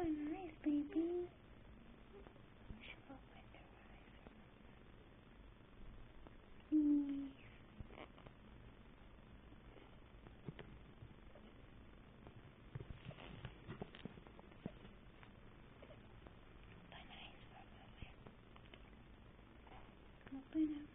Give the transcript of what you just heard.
Open eyes, baby. Open your eyes. Please. Open eyes for a moment. Open up.